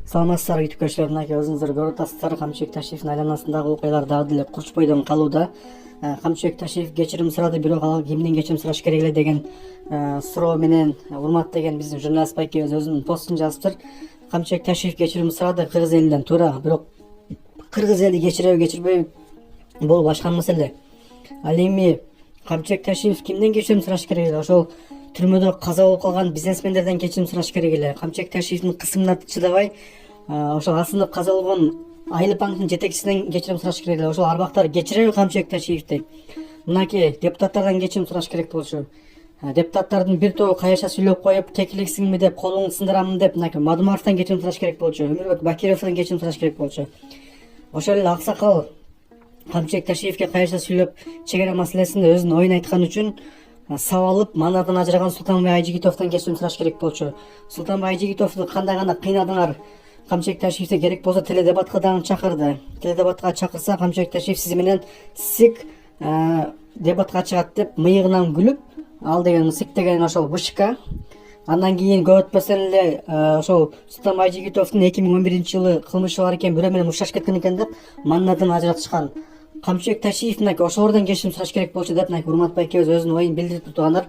Саламатсыздар YouTube көрүүчүлөр, мынакей өзүңүздөр көрүп атасыздар. Камчыбек Ташиевдин айланасындагы окуялар дагы деле курчпойдон калууда. Камчыбек Ташиев кечирим сурады, бирок ал кимден кечирим сураш керек эле деген суроо менен урмат деген биздин журналист байкебиз өзүнүн постун жазыптыр. Камчыбек Ташиев кечирим сурады кыргыз элинен туура, бирок кыргыз эли кечиреби кечирбейби бул башка маселе. Ал эми Камчыбек Ташиев кимден кечирим сураш керек эле? Ошол түрмөдө каза болуп калган бизнесмендерден кечирим сураш керек эле. Камчыбек Ташиевдин кысымына чыдабай ошол асынып каза болгон Айыл банктын жетекчисинен кечирим сураш керек эле. Ошол арбактар кечиреби Камчыбек Ташиевди? Мынакей депутаттардан кечирим сураш керек болчу. Депутаттардын бир тобу каяша сүйлөп коюп, кекилексиңби деп, колуңду сындырамын деп, мынакей Мадумаровдон кечирим сураш керек болчу. Өмүрбек Бакировдон кечирим сураш керек болчу. Ошол эле аксакал Камчыбек Ташиевге каяша сүйлөп, чегара маселесинде өзүнүн оюн айткан үчүн сабалып, манардан ажыраган Султанбай Айжигитовдон кечирим сураш керек болчу. Султанбай Айжигитовду кандай гана кыйнадыңар, Камчыбек Ташиевди керек болсо теледебатка дагы чакырды. Теледебатка чакырса Камчыбек Ташиев сиз менен СИК дебатка чыгат деп мыйыгынан күлүп, ал деген СИК деген ошол ВШК. Андан кийин көп өтпөстөн эле ошол Султанбай Айжигитовдун 2011-жылы кылмышы бар экен, бирөө менен урушташып кеткен экен деп маннадан ажыратышкан. Камчыбек Ташиев мынакей ошолордон кечирим сураш керек болчу деп мынакей урмат байкебиз өзүнүн оюн билдирип тургандар.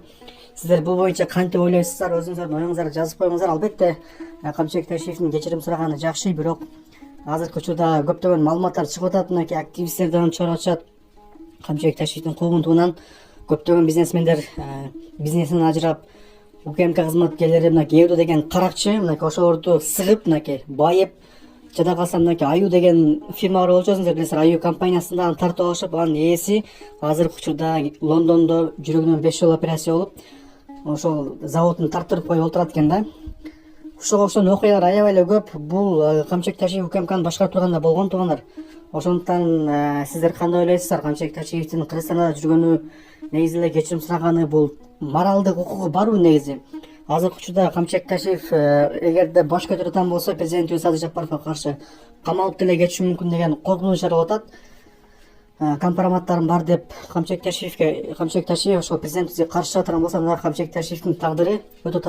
Сиздер бул боюнча кантип ойлойсуздар? Өзүңүздөрдүн оюңуздарды жазып коюңуздар. Албетте Камчыбек Ташиевдин кечирим сураганы жакшы, бирок азыркы учурда көптөгөн маалыматтар чыгып атат. Мынакей активисттерден чыгарып атышат. Камчыбек Ташиевдин куугунтугунан көптөгөн бизнесмендер бизнесинен ажырап, УКМК кызматкерлери мынакей Эудо деген каракчы, мынакей ошолорду сыгып, мынакей байып, жада калса мынакей Аю деген фирма бар болчу, өзүңүздөр билесиздер. Аю компаниясынан тартып алышып, анын ээси азыркы учурда Лондондо жүрөгүнөн 5 жолу операция болуп, ошол заводун тартырып коюп отурат экен да. Ушуга окшогон окуялар аябай эле көп. Бул Камчыбек Ташиев УКМКны башкарып турганда болгон туугандар. Ошондуктан сиздер кандай ойлойсуздар? Камчыбек Ташиевдин Кыргызстанда жүргөнү, негизи эле кечирим сураганы бул моралдык укугу барбы негизи? Азыркы учурда Камчыбек Ташиев эгерде баш көтөрөтөн болсо президент Садыр Жапаровго каршы камалып деле кетиши мүмкүн деген коркунуч жаралып атат. Компроматтарым бар деп Камчыбек Ташиев ошол президентке каршы чыга турган болсо, мына Камчыбек Ташиевдин тагдыры өтө